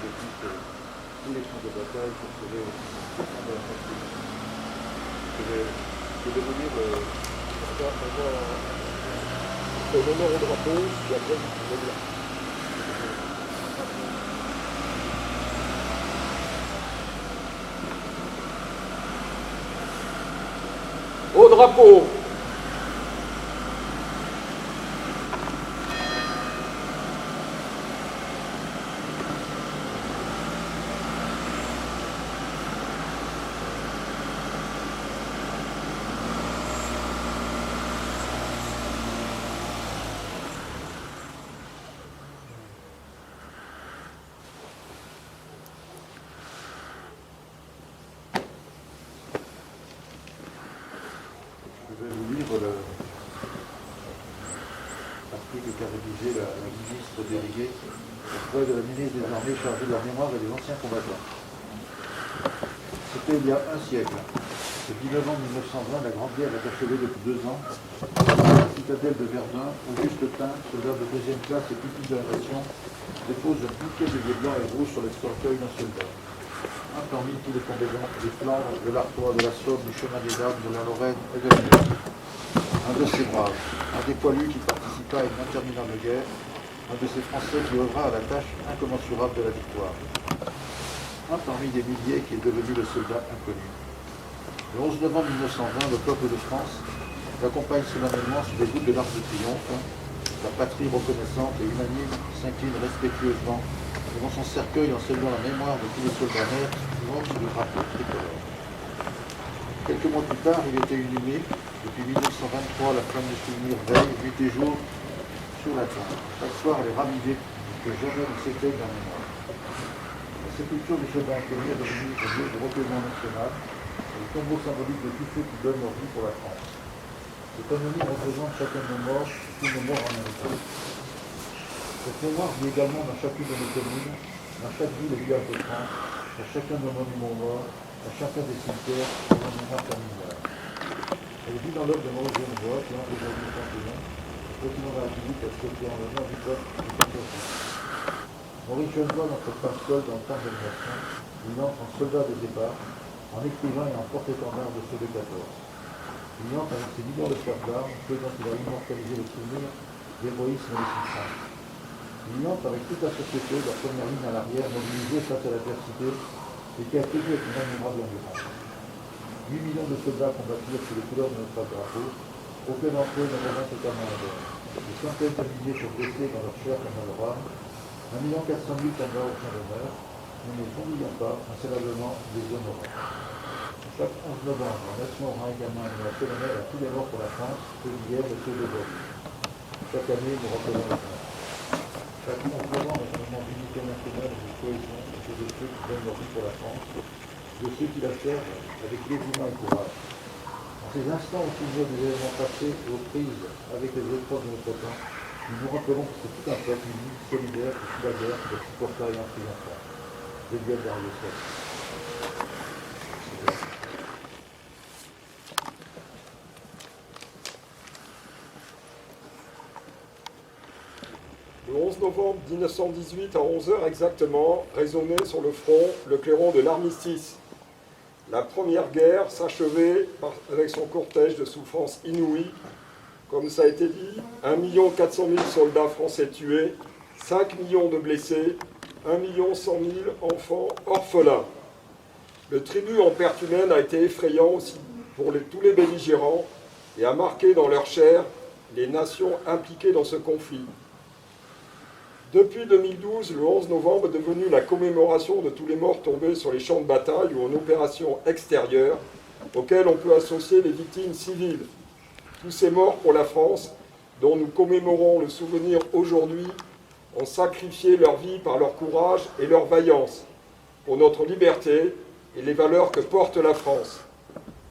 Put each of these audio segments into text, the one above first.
d'office tous les champs de bataille pour sauver les gens de la patrie. Je vais vous lire au honneur au drapeau, et après vous pouvez lire. Au drapeau. Je vais vous lire l'article qu'a rédigé la ministre déléguée auprès de la ministre des Armées chargée de la mémoire et des anciens combattants. C'était il y a un siècle. Le 10 novembre 1920, la Grande Guerre est achevée depuis 2 ans. À la citadelle de Verdun, Auguste Tin, soldat de 2e classe et pupille de la nation, dépose un bouquet de billets blancs et rouges sur le cercueil d'un soldat. Un parmi tous les combattants des Flandres, de l'Artois, de la Somme, du chemin des Dames, de la Lorraine et de la Meuse. Un de ces braves, un des poilus qui participa à une interminable guerre, un de ces Français qui œuvra à la tâche incommensurable de la victoire. Un parmi des milliers qui est devenu le soldat inconnu. Le 11 novembre 1920, le peuple de France l'accompagne solennellement sur les routes de l'Arc de Triomphe. La patrie reconnaissante et unanime s'incline respectueusement devant son cercueil en saluant la mémoire de tous les soldats morts sous le drapeau tricolore. Quelques mois plus tard, il était inhumé. Depuis 1923, la flamme du souvenir veille, nuit et jour, sur la tombe. Chaque soir, elle est ravivée, que jamais ne s'éteigne la mémoire. La sépulture du soldat inconnu est devenue un lieu de recueillement national, et le tombeau symbolique de tous ceux qui donnent leur vie pour la France. Cet anonyme représente chacun de nos morts, tous nos morts en amitié. Cette mémoire vit également dans chacune de nos communes, dans chaque ville et village de France, dans chacun de nos monuments morts, dans chacun des cimetières et dans nos monuments familiales. Elle vit dans l'œuvre de Maurice Genevoix, qui entre aujourd'hui 31, le président de la République a souhaité en l'honneur du peuple du 14 juillet. Maurice Genevoix, notre prince seul dans le temps de l'animation, il entre en soldat de départ, en écrivain et en porte-étendard de ceux de 14. Il entre avec ses millions de fleurs d'armes, ceux dont il a immortalisé le souvenir d'héroïsme et de souffrance. Il entre avec toute la société, la première ligne à l'arrière, mobilisée face à l'adversité, et qui a tenu avec une admirable endurance. 8 millions de soldats combattirent sous les couleurs de notre drapeau, aucun d'entre eux ne revint totalement à l'heure. Des centaines de milliers furent blessés dans leur chair comme dans leur âme, 1 400 000 tombèrent au champ d'honneur, nous ne les oublions pas, inséparablement les honorants. Chaque 11 novembre, la nation rend également un hommage solennel à tous les morts pour la France, ceux d'hier et ceux d'aujourd'hui. Chaque année, nous rappelons les morts. Chaque 11 novembre est un moment d'unité nationale et de cohésion autour de ceux qui donnent leur vie pour la France, de ceux qui la servent avec dévouement et courage. En ces instants où souvenir des événements passés et aux prises avec les épreuves de notre temps, nous nous rappelons que c'est tout un peuple uni, solidaire, qui fut la guerre, qui supporta et en triompha. Geneviève Darrieussecq. Le 11 novembre 1918, à 11h exactement, résonnait sur le front le clairon de l'armistice. La première guerre s'achevait avec son cortège de souffrances inouïes. Comme ça a été dit, 1 400 000 soldats français tués, 5 millions de blessés, 1 100 000 enfants orphelins. Le tribut en perte humaine a été effrayant aussi pour tous les belligérants et a marqué dans leur chair les nations impliquées dans ce conflit. Depuis 2012, le 11 novembre est devenu la commémoration de tous les morts tombés sur les champs de bataille ou en opérations extérieures, auxquelles on peut associer les victimes civiles. Tous ces morts pour la France, dont nous commémorons le souvenir aujourd'hui, ont sacrifié leur vie par leur courage et leur vaillance, pour notre liberté et les valeurs que porte la France.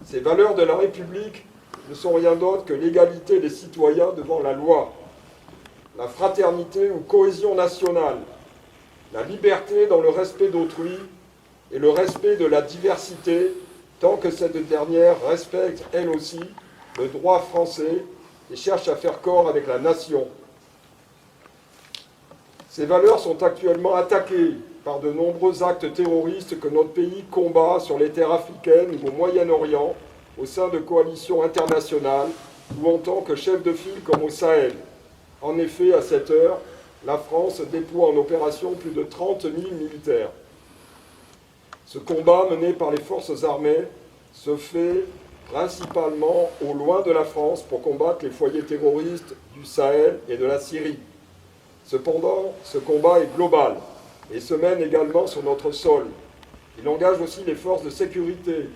Ces valeurs de la République ne sont rien d'autre que l'égalité des citoyens devant la loi, la fraternité ou cohésion nationale, la liberté dans le respect d'autrui et le respect de la diversité, tant que cette dernière respecte, elle aussi, le droit français et cherche à faire corps avec la nation. Ces valeurs sont actuellement attaquées par de nombreux actes terroristes que notre pays combat sur les terres africaines ou au Moyen-Orient, au sein de coalitions internationales ou en tant que chef de file comme au Sahel. En effet, à cette heure, la France déploie en opération plus de 30 000 militaires. Ce combat mené par les forces armées se fait principalement au loin de la France pour combattre les foyers terroristes du Sahel et de la Syrie. Cependant, ce combat est global et se mène également sur notre sol. Il engage aussi les forces de sécurité,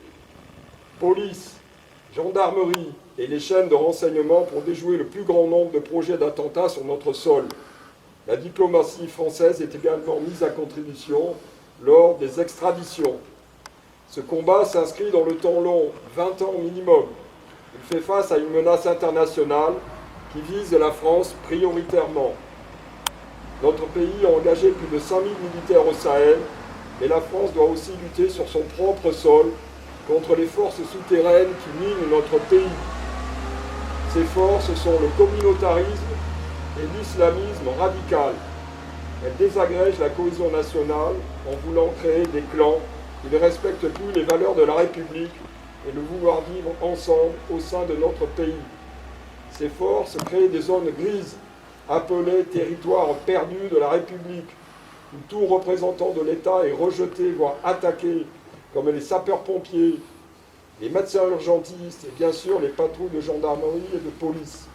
police, gendarmerie et les chaînes de renseignement pour déjouer le plus grand nombre de projets d'attentats sur notre sol. La diplomatie française est également mise à contribution lors des extraditions. Ce combat s'inscrit dans le temps long, 20 ans minimum. Il fait face à une menace internationale qui vise la France prioritairement. Notre pays a engagé plus de 5000 militaires au Sahel, mais la France doit aussi lutter sur son propre sol contre les forces souterraines qui minent notre pays. Ces forces sont le communautarisme et l'islamisme radical. Elles désagrègent la cohésion nationale en voulant créer des clans qui ne respectent plus les valeurs de la République et le vouloir vivre ensemble au sein de notre pays. Ces forces créent des zones grises, appelées territoires perdus de la République, où tout représentant de l'État est rejeté, voire attaqué, comme les sapeurs-pompiers, les médecins urgentistes et bien sûr les patrouilles de gendarmerie et de police.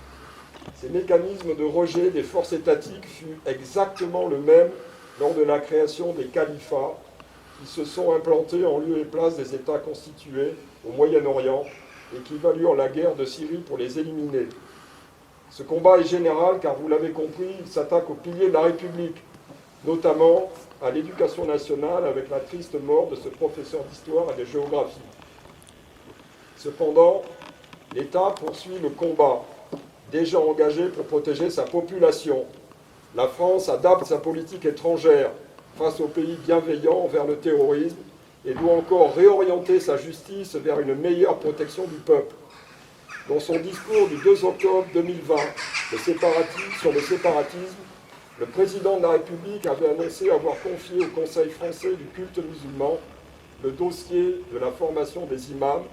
Ces mécanismes de rejet des forces étatiques furent exactement le même lors de la création des califats qui se sont implantés en lieu et place des États constitués au Moyen-Orient et qui valurent la guerre de Syrie pour les éliminer. Ce combat est général car, vous l'avez compris, il s'attaque aux piliers de la République, notamment à l'éducation nationale avec la triste mort de ce professeur d'histoire et de géographie. Cependant, l'État poursuit le combat, déjà engagé pour protéger sa population. La France adapte sa politique étrangère face aux pays bienveillants envers le terrorisme et doit encore réorienter sa justice vers une meilleure protection du peuple. Dans son discours du 2 octobre 2020 sur le séparatisme, le président de la République avait annoncé avoir confié au Conseil français du culte musulman le dossier de la formation des imams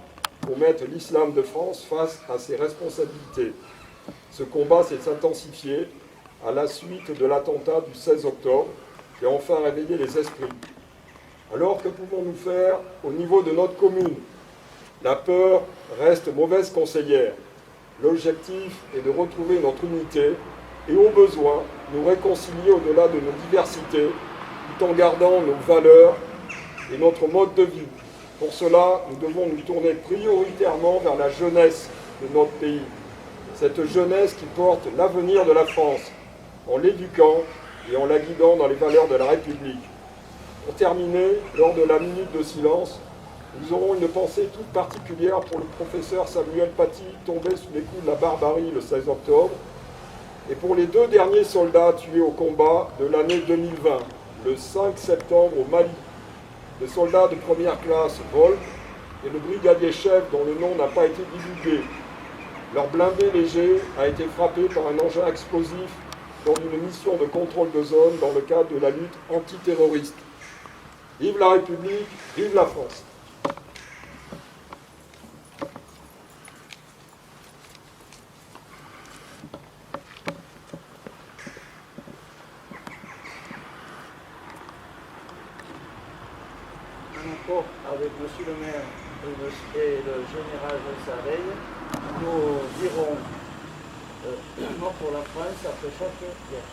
pour mettre l'islam de France face à ses responsabilités. Ce combat s'est intensifié à la suite de l'attentat du 16 octobre qui a enfin réveillé les esprits. Alors que pouvons-nous faire au niveau de notre commune? La peur reste mauvaise conseillère. L'objectif est de retrouver notre unité et au besoin nous réconcilier au-delà de nos diversités tout en gardant nos valeurs et notre mode de vie. Pour cela, nous devons nous tourner prioritairement vers la jeunesse de notre pays. Cette jeunesse qui porte l'avenir de la France, en l'éduquant et en la guidant dans les valeurs de la République. Pour terminer, lors de la minute de silence, nous aurons une pensée toute particulière pour le professeur Samuel Paty, tombé sous les coups de la barbarie le 16 octobre, et pour les 2 derniers soldats tués au combat de l'année 2020, le 5 septembre au Mali. Le soldat de première classe, Volk, et le brigadier-chef dont le nom n'a pas été divulgué. Leur blindé léger a été frappé par un engin explosif lors d'une mission de contrôle de zone dans le cadre de la lutte antiterroriste. Vive la République, vive la France! Encore avec Monsieur le maire et le général Sarreille, nous dirons mort pour la France après chaque guerre.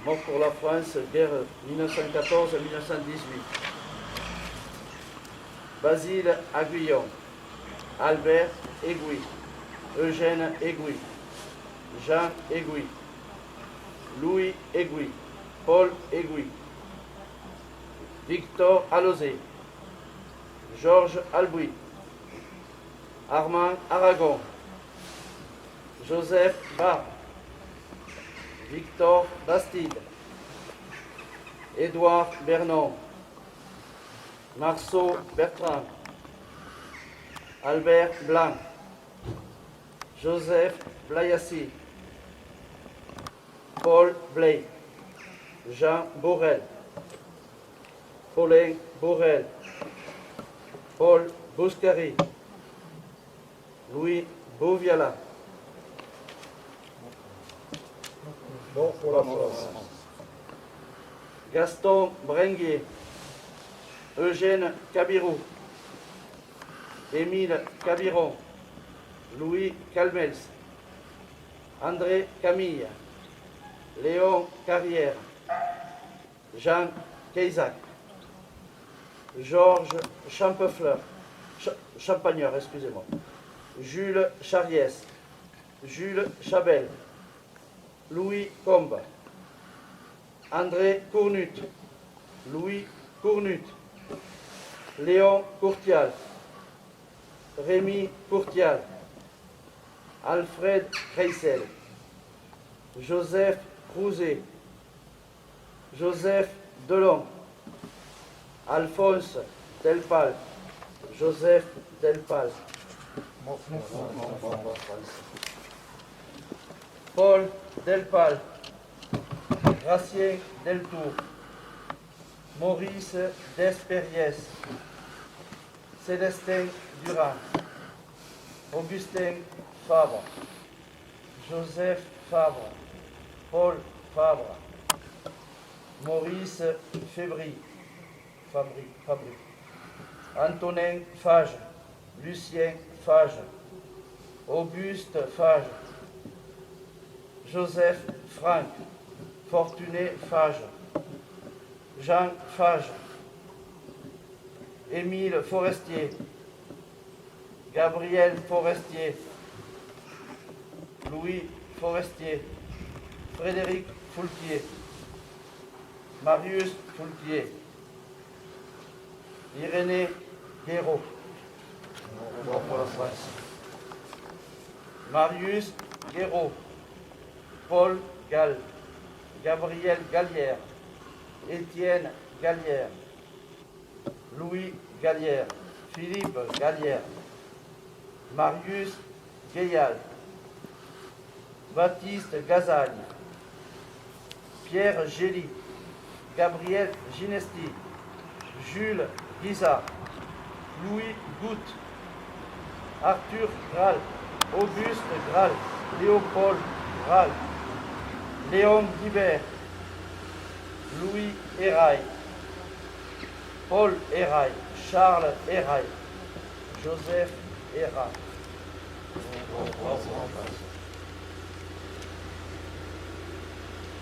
Mort pour la France, guerre 1914-1918. Basile Aguillon, Albert Aiguille, Eugène Aiguille, Jean Aiguille, Louis Aiguille, Paul Aiguille, Victor Alozé, Georges Albouy, Armand Aragon, Joseph Barre, Victor Bastide, Édouard Bernon, Marceau Bertrand, Albert Blanc, Joseph Blayassi, Paul Blay, Jean Borel, Paulin Borel, Paul Bouscari, Louis Beauviala. Bon pour la France. Gaston Brenguier, Eugène Cabirou, Émile Cabiron, Louis Calmels, André Camille, Léon Carrière, Jean Caïsac, Georges Champagneur, excusez-moi, Jules Chariès, Jules Chabel, Louis Combe, André Cournut, Louis Cournut, Léon Courtial, Rémi Courtial, Alfred Kreisel, Joseph Crouzet, Joseph Delon, Alphonse Delpal, Joseph Delpal, Paul Delpal, Gracien Deltour, Maurice Despériès, Célestin Durand, Augustin Fabre, Joseph Fabre, Paul Fabre, Maurice Fabry, Antonin Fage, Lucien Fage, Auguste Fage, Joseph Franck, Fortuné Fage, Jean Fage, Émile Forestier, Gabriel Forestier, Louis Forestier, Frédéric Foulquier, Marius Foulquier, Irénée Guéraud, Marius Guéraud, Paul Gall, Gabriel Gallière, Étienne Gallière, Louis Gallière, Philippe Gallière, Marius Gaillal, Baptiste Gazagne, Pierre Gély, Gabriel Ginesti, Jules Guizard, Louis Goutte, Arthur Graal, Auguste Graal, Léopold Graal, Léon Guibert, Louis Héraille, Paul Héraille, Charles Héraille, Joseph Héraille.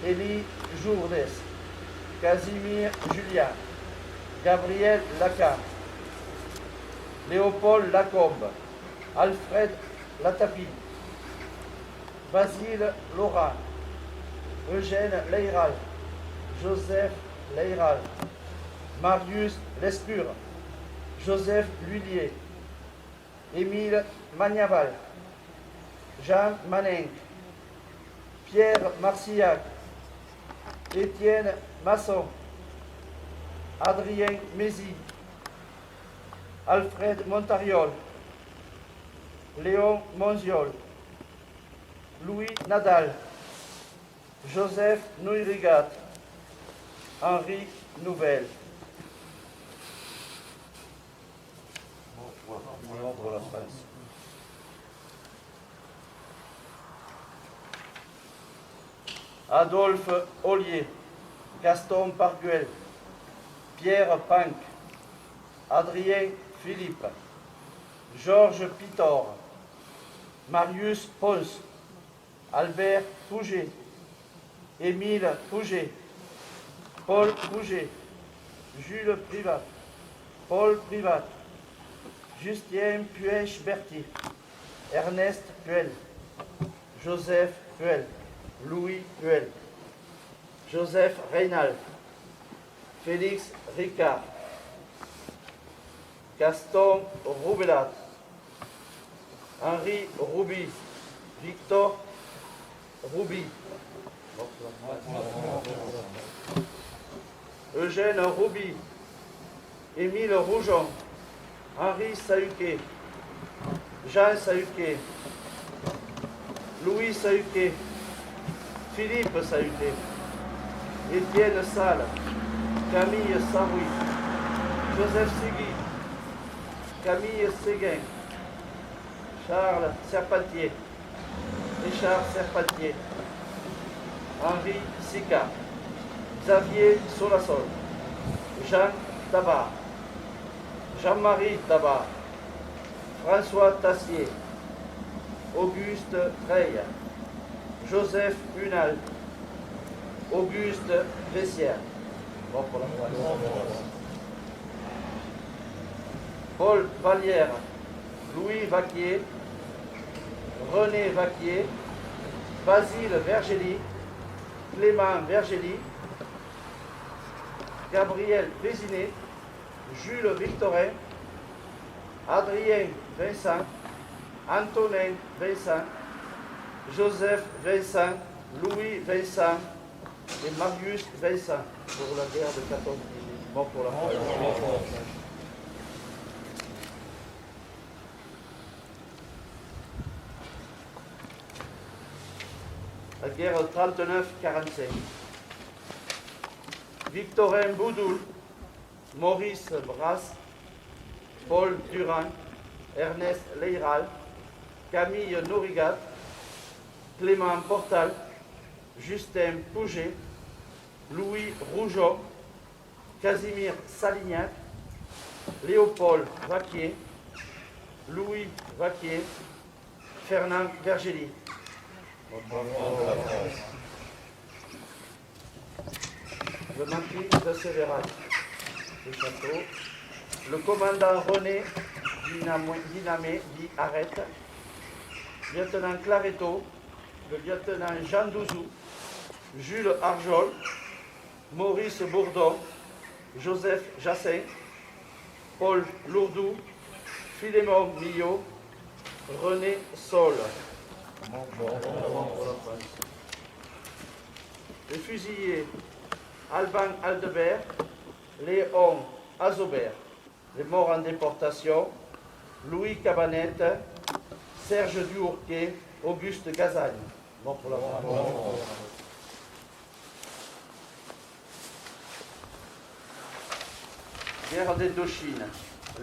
Élie Jourdès, Casimir Julien, Gabriel Lacan, Léopold Lacombe, Alfred Latapie, Basile Laurent, Eugène Leiral, Joseph Leiral, Marius Lescure, Joseph Lhuillier, Émile Magnaval, Jean Maninck, Pierre Marcillac, Étienne Masson, Adrien Mézy, Alfred Montariol, Léon Monziol, Louis Nadal, Joseph Noirigat, Henri Nouvel. Pour la France. Adolphe Ollier, Gaston Parguel, Pierre Panck, Adrien Philippe, Georges Pitor, Marius Pons, Albert Pouget, Émile Pouget, Paul Pouget, Jules Privat, Paul Privat, Justien Puech-Berthy, Ernest Puel, Joseph Puel, Louis Puel, Joseph Reynal, Félix Ricard, Gaston Roubelat, Henri Rouby, Victor Rouby, Eugène Rouby, Émile Roujon, Henri Sahuquet, Jean Sahuquet, Louis Sahuquet, Philippe Sahuquet, Étienne Salle, Camille Saroui, Joseph Segui, Camille Séguin, Charles Serpentier, Richard Serpentier, Henri Sica, Xavier Solasol, Jean Tabar, Jean-Marie Tabar, François Tassier, Auguste Treille, Joseph Hunal, Auguste Vessière. Bon pour la France. Paul Vallière, Louis Vaquier, René Vaquier, Basile Vergely, Clément Vergely, Gabriel Vézinet, Jules Victorin, Adrien Vincent, Antonin Vincent, Joseph Vincent, Louis Vincent et Marius Vincent pour la guerre de 14-18. Bon pour la France. La guerre 39-45. Victorin Boudoul, Maurice Brasse, Paul Durand, Ernest Leiral, Camille Norigat, Clément Portal, Justin Pouget, Louis Rougeot, Casimir Salignac, Léopold Vaquier, Louis Vaquier, Fernand Vergely. Le marquis de Sévérac, le château. Le commandant René Dinamé dit arrête. Lieutenant Claretto, le lieutenant Jean Douzou, Jules Arjol, Maurice Bourdon, Joseph Jassin, Paul Lourdou, Philémon Millot, René Sol. Les fusillés Alban Aldebert, Léon Azobert. Les morts en déportation Louis Cabanette, Serge Duhourquet, Auguste Gazagne. Mort pour la France. Guerre d'Indochine,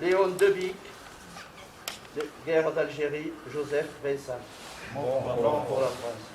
Léon Debic. Guerre d'Algérie, Joseph Vincent. Mort pour la France.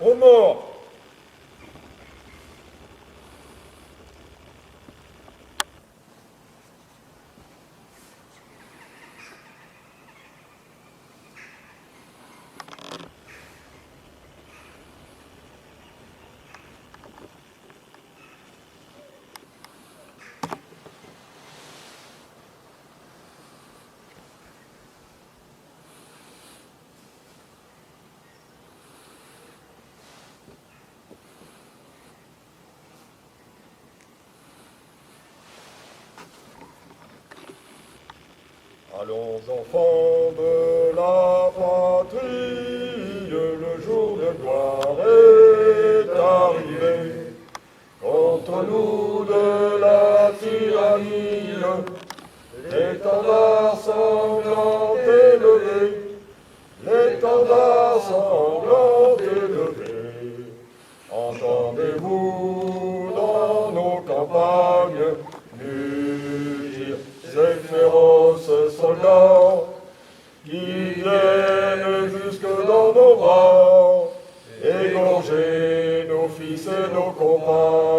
Aux morts. Allons enfants de la patrie, le jour de gloire est arrivée. Contre nous de la tyrannie, l'étendard sanglant est levé, l'étendard sanglant est levé. Entendez-vous dans nos campagnes mugir ces féroces soldats qui viennent jusque dans nos bras, égorger nos fils et nos compagnons.